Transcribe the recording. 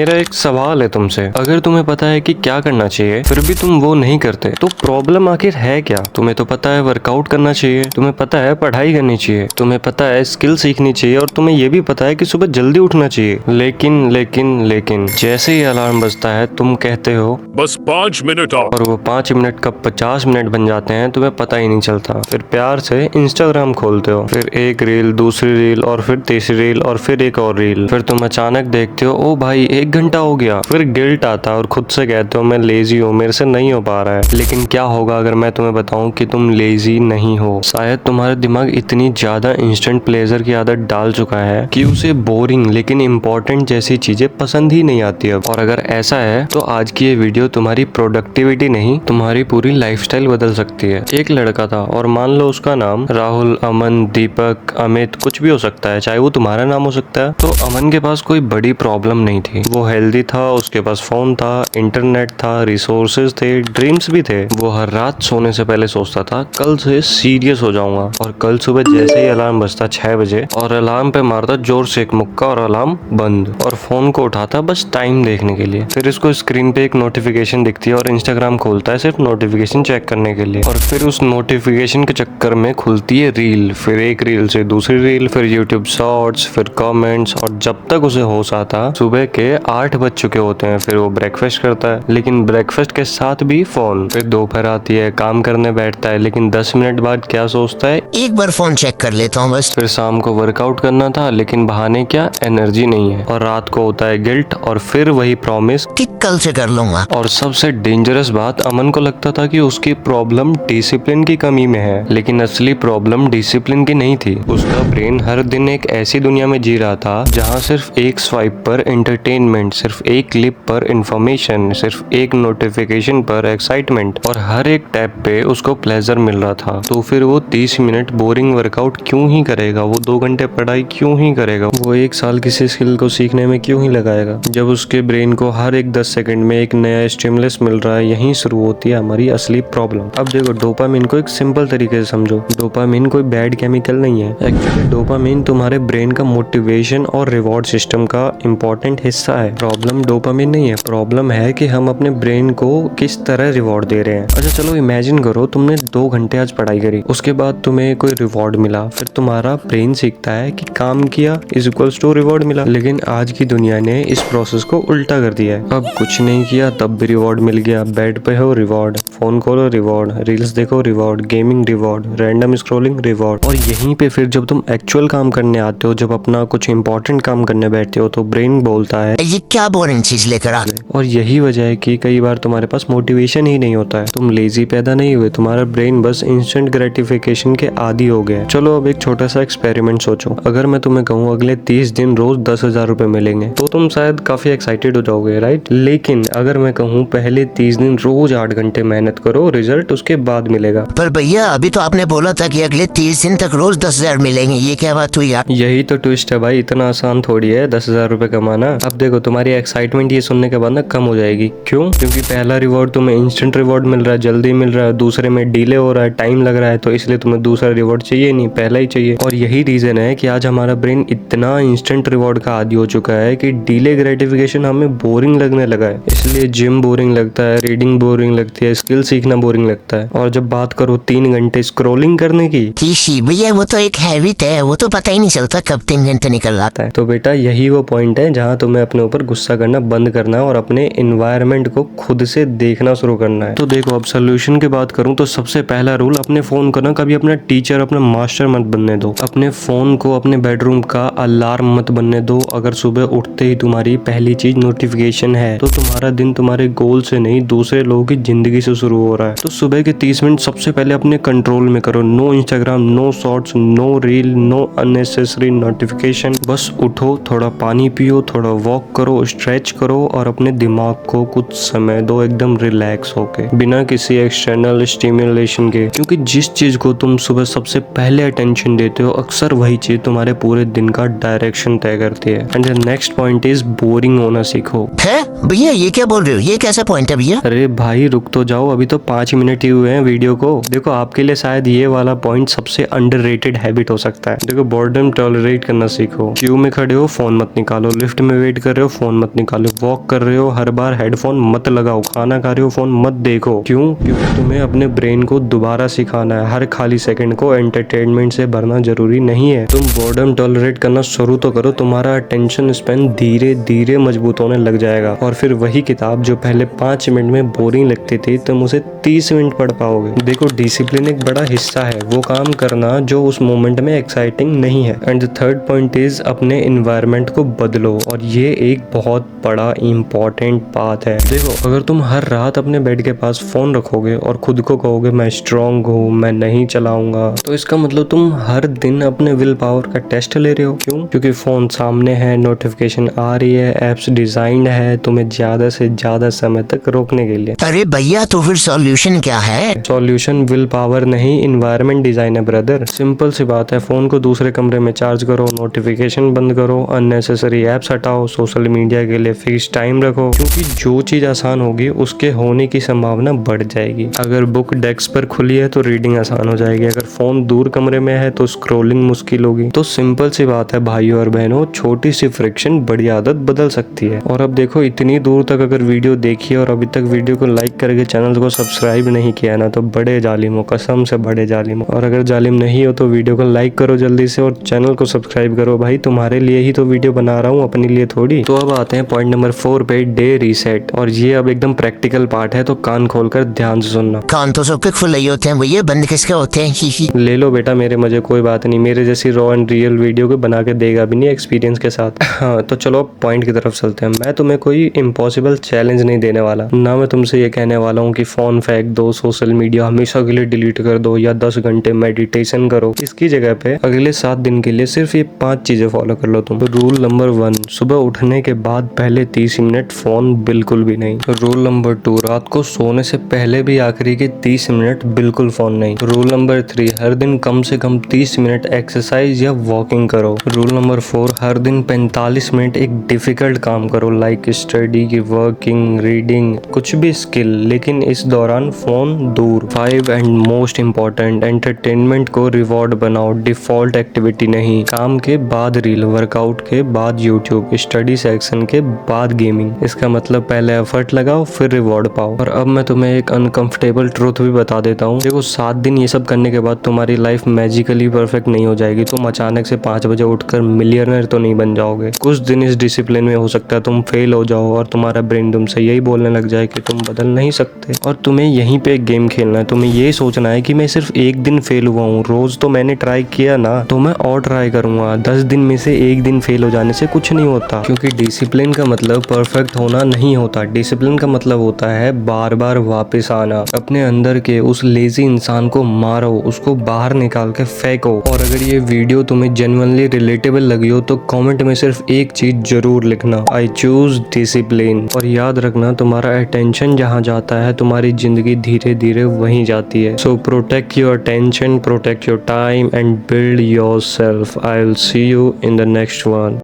मेरा एक सवाल है तुमसे, अगर तुम्हें पता है कि क्या करना चाहिए फिर भी तुम वो नहीं करते तो प्रॉब्लम आखिर है क्या? तुम्हें तो पता है वर्कआउट करना चाहिए, तुम्हें पता है पढ़ाई करनी चाहिए, तुम्हें पता है स्किल सीखनी चाहिए और तुम्हें ये भी पता है कि सुबह जल्दी उठना चाहिए, लेकिन जैसे ही अलार्म बजता है तुम कहते हो बस 5 मिनट और वो 5 मिनट कब 50 मिनट बन जाते हैं तुम्हें पता ही नहीं चलता। फिर प्यार से इंस्टाग्राम खोलते हो, फिर एक रील, दूसरी रील और फिर तीसरी रील और फिर एक और रील, फिर तुम अचानक देखते हो ओ भाई 1 घंटा हो गया। फिर गिल्ट आता है और खुद से कहते हो मैं लेजी हूँ, मेरे से नहीं हो पा रहा है। लेकिन क्या होगा अगर मैं तुम्हें बताऊं कि तुम लेजी नहीं हो? शायद तुम्हारा दिमाग इतनी ज्यादा इंस्टेंट प्लेजर की आदत डाल चुका है कि उसे बोरिंग लेकिन इम्पोर्टेंट जैसी चीजें पसंद ही नहीं आती अब। और अगर ऐसा है तो आज की ये वीडियो तुम्हारी प्रोडक्टिविटी नहीं तुम्हारी पूरी लाइफस्टाइल बदल सकती है। एक लड़का था और मान लो उसका नाम राहुल, अमन, दीपक, अमित कुछ भी हो सकता है, चाहे वो तुम्हारा नाम हो सकता है। तो अमन के पास कोई बड़ी प्रॉब्लम नहीं थी, वो हेल्दी था, उसके पास फोन था, इंटरनेट था, रिसोर्सेज थे, ड्रीम्स भी थे। वो हर रात सोने से पहले सोचता था कल से सीरियस हो जाऊंगा, और कल सुबह जैसे ही अलार्म बजता 6 बजे और अलार्म पे मारता जोर से एक मुक्का और अलार्म बंद, और फोन को उठाता बस टाइम देखने के लिए। फिर इसको स्क्रीन पे एक नोटिफिकेशन दिखती है और इंस्टाग्राम खोलता है सिर्फ नोटिफिकेशन चेक करने के लिए, और फिर उस नोटिफिकेशन के चक्कर में खुलती है रील, फिर एक रील से दूसरी रील, फिर यूट्यूब शॉर्ट्स, फिर कमेंट्स, और जब तक उसे होश आता सुबह के 8 बज चुके होते हैं। फिर वो ब्रेकफास्ट करता है, लेकिन ब्रेकफास्ट के साथ भी फोन। फिर दोपहर आती है, काम करने बैठता है, लेकिन 10 मिनट बाद क्या सोचता है, एक बार फोन चेक कर लेता हूँ बस। फिर शाम को वर्कआउट करना था लेकिन बहाने क्या, एनर्जी नहीं है, और रात को होता है गिल्ट, और फिर वही प्रॉमिस कि कल से कर लूंगा। और सबसे डेंजरस बात, अमन को लगता था कि उसकी प्रॉब्लम डिसिप्लिन की कमी में है, लेकिन असली प्रॉब्लम डिसिप्लिन की नहीं थी। उसका ब्रेन हर दिन एक ऐसी दुनिया में जी रहा था जहां सिर्फ एक स्वाइप पर एंटरटेनमेंट, सिर्फ एक क्लिप पर इंफॉर्मेशन, सिर्फ एक नोटिफिकेशन पर एक्साइटमेंट, और हर एक टैप पे उसको प्लेजर मिल रहा था। तो फिर वो 30 मिनट बोरिंग वर्कआउट क्यों ही करेगा, वो 2 घंटे पढ़ाई क्यों ही करेगा, वो 1 साल किसी स्किल को सीखने में क्यों ही लगाएगा, जब उसके ब्रेन को हर एक 10 सेकंड में एक नया स्टिमुलस मिल रहा है। यहीं शुरू होती है हमारी असली प्रॉब्लम। अब देखो, डोपामिन को एक सिंपल तरीके से समझो। डोपामिन कोई बैड केमिकल नहीं है, एक्चुअली डोपामिन तुम्हारे ब्रेन का मोटिवेशन और रिवॉर्ड सिस्टम का इम्पोर्टेंट हिस्सा है। प्रॉब्लम डोपामिन नहीं है, प्रॉब्लम है कि हम अपने ब्रेन को किस तरह रिवॉर्ड दे रहे हैं। अच्छा चलो इमेजिन करो तुमने 2 घंटे आज पढ़ाई करी, उसके बाद तुम्हें कोई रिवॉर्ड मिला, फिर तुम्हारा ब्रेन सीखता है कि काम किया इज इक्वल्स टू रिवॉर्ड मिला। लेकिन आज की दुनिया ने इस प्रोसेस को उल्टा कर दिया है। अब कुछ नहीं किया तब भी रिवॉर्ड मिल गया, बेड पे हो रिवॉर्ड, फोन खोलो रिवॉर्ड, रील्स देखो reward, gaming reward, random scrolling reward. और यहीं पे फिर जब तुम एक्चुअल काम करने आते हो, जब अपना कुछ इंपॉर्टेंट काम करने बैठते हो, तो ब्रेन बोलता है ये क्या बोरिंग चीज लेकर आ गए। और यही वजह है कि कई बार तुम्हारे पास मोटिवेशन ही नहीं होता है। तुम लेजी पैदा नहीं हुए, तुम्हारा ब्रेन बस इंस्टेंट ग्रेटिफिकेशन के आदी हो गया। चलो अब एक छोटा सा एक्सपेरिमेंट सोचो, अगर मैं तुम्हें कहूँ अगले 30 दिन रोज 10,000 रुपए मिलेंगे तो तुम शायद काफी एक्साइटेड हो जाओगे, राइट? लेकिन अगर मैं कहूँ पहले 30 दिन रोज 8 घंटे मेहनत करो, रिजल्ट उसके बाद मिलेगा। पर भैया अभी तो आपने बोला था कि अगले 30 दिन तक रोज 10,000 मिलेंगे, ये क्या बात हुई यार? यही तो ट्विस्ट है भाई, इतना आसान थोड़ी है 10,000 रुपए कमाना। अब देखो तुम्हारी एक्साइटमेंट ये सुनने के बाद ना कम हो जाएगी। क्यों? क्योंकि पहला रिवॉर्ड तुम्हें इंस्टेंट रिवॉर्ड मिल रहा है, जल्दी मिल रहा है, दूसरे में डिले हो रहा है, टाइम लग रहा है, तो इसलिए तुम्हें दूसरा रिवॉर्ड चाहिए नहीं, पहला ही चाहिए। और यही रीजन है कि आज हमारा ब्रेन इतना इंस्टेंट रिवॉर्ड का आदी हो चुका है कि डिले ग्रेटिफिकेशन हमें बोरिंग लगने लगा है। इसलिए जिम बोरिंग लगता है, रीडिंग बोरिंग लगती है, स्किल सीखना बोरिंग लगता है। और जब बात करो 3 घंटे स्क्रॉलिंग करने की, भैया वो तो एक हैबिट है, वो तो पता ही नहीं चलता कब 3 घंटे निकल जाता है। तो बेटा यही वो पॉइंट है जहाँ तुम्हें अपने ऊपर गुस्सा करना बंद करना है और अपने एनवायरनमेंट को खुद से देखना शुरू करना है। तो देखो अब सोल्यूशन की बात करूँ तो सबसे पहला रूल, अपने फोन को ना कभी अपना टीचर, अपना मास्टर मत बनने दो। अपने फोन को अपने बेडरूम का अलार्म मत बनने दो। अगर सुबह उठते ही तुम्हारी पहली चीज नोटिफिकेशन है तो तुम्हारा दिन तुम्हारे गोल से नहीं दूसरे लोगों की जिंदगी से शुरू हो रहा है। तो सुबह के 30 मिनट सबसे पहले अपने कंट्रोल में करो। No Instagram, no shorts, no reel, no unnecessary notification. बस उठो, थोड़ा पानी पियो, थोड़ा वॉक करो, स्ट्रेच करो और अपने दिमाग को कुछ समय दो एकदम रिलैक्स होके, बिना किसी एक्सटर्नल स्टिमुलेशन के। क्योंकि जिस चीज को तुम सुबह सबसे पहले अटेंशन देते हो अक्सर वही चीज तुम्हारे पूरे दिन का डायरेक्शन तय करती है। And the next point is boring होना सीखो। है भैया ये क्या बोल रहे हो, ये कैसा पॉइंट है भैया? अरे भाई रुक तो जाओ, अभी तो 5 मिनट ही हुए हैं वीडियो को। देखो आपके लिए शायद ये वाला पॉइंट सबसे अंडररेटेड हैबिट हो सकता है। देखो बोर्डम टॉलरेट करना सीखो। क्यू में खड़े हो फोन मत निकालो, लिफ्ट में वेट कर रहे हो फोन मत निकालो, वॉक कर रहे हो हर बार हेडफोन मत लगाओ, खाना खा रहे हो फोन मत देखो। क्यों? क्योंकि तुम्हें अपने ब्रेन को दोबारा सिखाना है, हर खाली सेकंड को एंटरटेनमेंट से भरना जरूरी नहीं है। तुम बोर्डम टॉलरेट करना शुरू तो करो, तुम्हारा अटेंशन स्पैन धीरे धीरे मजबूत होने लग जाएगा और फिर वही किताब जो पहले 5 मिनट में बोरिंग लगती थी तुम उसे 30 मिनट पढ़ पाओगे। देखो डिसिप्लिन एक बड़ा हिस्सा है, वो काम करना जो उस मोमेंट में एक्साइटिंग नहीं है। And the third point is अपने एनवायरनमेंट को बदलो, और ये एक बहुत बड़ा इम्पोर्टेंट बात है। देखो अगर तुम हर रात अपने बेड के पास फोन रखोगे और खुद को कहोगे मैं स्ट्रांग हूँ, मैं नहीं चलाऊंगा, तो इसका मतलब तुम हर दिन अपने विल पावर का टेस्ट ले रहे हो। क्यों? क्योंकि फोन सामने है, नोटिफिकेशन आ रही है, एप्स डिजाइंड है तुम्हें ज्यादा से ज्यादा समय तक रोकने के लिए। अरे भैया तो फिर सॉल्यूशन क्या है? सॉल्यूशन विल पावर नहीं, इन्वायरमेंट डिजाइन है ब्रदर। सिंपल सी बात है, फोन को दूसरे कमरे में चार्ज करो, नोटिफिकेशन बंद करो, अननेसेसरी एप्स हटाओ, सोशल मीडिया के लिए फिक्स टाइम रखो, क्योंकि जो चीज आसान होगी उसके होने की संभावना बढ़ जाएगी। अगर बुक डेस्क पर खुली है तो रीडिंग आसान हो जाएगी, अगर फोन दूर कमरे में है तो स्क्रोलिंग मुश्किल होगी। तो सिंपल सी बात है भाइयों और बहनों, छोटी सी फ्रिक्शन बड़ी आदत बदल सकती है। और अब देखो इतनी दूर तक अगर वीडियो देखी और अभी तक वीडियो को लाइक करके चैनल को सब्सक्राइब नहीं किया ना, तो बड़े जालिम हो, कसम से बड़े जालिम हो। और अगर जालिम नहीं हो तो वीडियो को लाइक करो जल्दी से और चैनल को सब्सक्राइब करो, भाई तुम्हारे लिए ही तो वीडियो बना रहा हूँ, अपने लिए थोड़ी। तो अब आते हैं पॉइंट नंबर 4 पे, डे रीसेट। और ये अब एकदम प्रैक्टिकल पार्ट है, तो कान खोलकर ध्यान से सुनना। कान तो सबके खुले होते हैं भैया, बंद किसके होते हैं? ही। ले लो बेटा मेरे मजे, कोई बात नहीं, मेरे जैसी रॉ एंड रियल वीडियो को बना के देगा भी नहीं एक्सपीरियंस के साथ। हाँ तो चलो पॉइंट की तरफ चलते हैं। मैं तुम्हें कोई इम्पॉसिबल चैलेंज नहीं देने वाला, ना मैं तुमसे ये कहने वाला हूँ कि फोन फेंक दो, सोशल मीडिया हमेशा के लिए डिलीट कर दो या 10 घंटे मेडिटेशन करो। इसकी जगह पे अगले 7 दिन के लिए सिर्फ ये 5 चीजें फॉलो कर लो तुम। तो रूल नंबर 1, सुबह उठने के बाद पहले 30 मिनट फोन बिल्कुल भी नहीं। रूल नंबर 2, रात को सोने से पहले भी आखिरी के 30 मिनट बिल्कुल फोन नहीं। रूल नंबर 3, हर दिन कम से कम 30 मिनट एक्सरसाइज या वॉकिंग करो। रूल नंबर 4, हर दिन 45 मिनट एक डिफिकल्ट काम करो, लाइक स्टडी, वर्किंग, रीडिंग, कुछ भी स्किल, लेकिन इस दौरान फोन दूर। 5 एंड मोस्ट इम्पोर्टेंट, एंटरटेनमेंट को रिवॉर्ड बनाओ, डिफॉल्ट एक्टिविटी नहीं। काम के बाद रील, वर्कआउट के बाद यूट्यूब, स्टडी सेक्शन के बाद गेमिंग। इसका मतलब पहले एफर्ट लगाओ फिर रिवॉर्ड पाओ। और अब मैं तुम्हें एक अनकंफर्टेबल ट्रूथ भी बता देता हूँ। देखो 7 दिन ये सब करने के बाद तुम्हारी लाइफ मैजिकली परफेक्ट नहीं हो जाएगी। तुम अचानक से 5 बजे उठकर मिलियनर तो नहीं बन जाओगे। कुछ दिन इस डिसिप्लिन में हो सकता है तुम फेल हो जाओ और तुम्हारा ब्रेन तुमसे यही बोलने लग जाए कि तुम बदल नहीं सकते। और तुम्हें यहीं पे एक गेम खेलना है, तुम्हें ये सोचना है कि मैं सिर्फ एक दिन फेल हुआ हूँ, रोज तो मैंने ट्राई किया ना, तो मैं और ट्राई करूंगा। 10 दिन में से एक दिन फेल हो जाने से कुछ नहीं होता, क्योंकि डिसिप्लिन का मतलब परफेक्ट होना नहीं होता। डिसिप्लिन का मतलब होता है बार बार वापस आना। अपने अंदर के उस लेजी इंसान को मारो, उसको बाहर निकाल के फेंको। और अगर ये वीडियो तुम्हें जेन्युइनली रिलेटेबल लगी हो तो कमेंट में सिर्फ एक चीज जरूर लिखना, आई चूज डिसिप्लिन। और याद रखना तुम्हारा अटेंशन जहाँ जाता है तुम्हारी जिंदगी धीरे धीरे वहीं जाती है। So protect your attention, protect your time and build yourself. I will see you in the next one.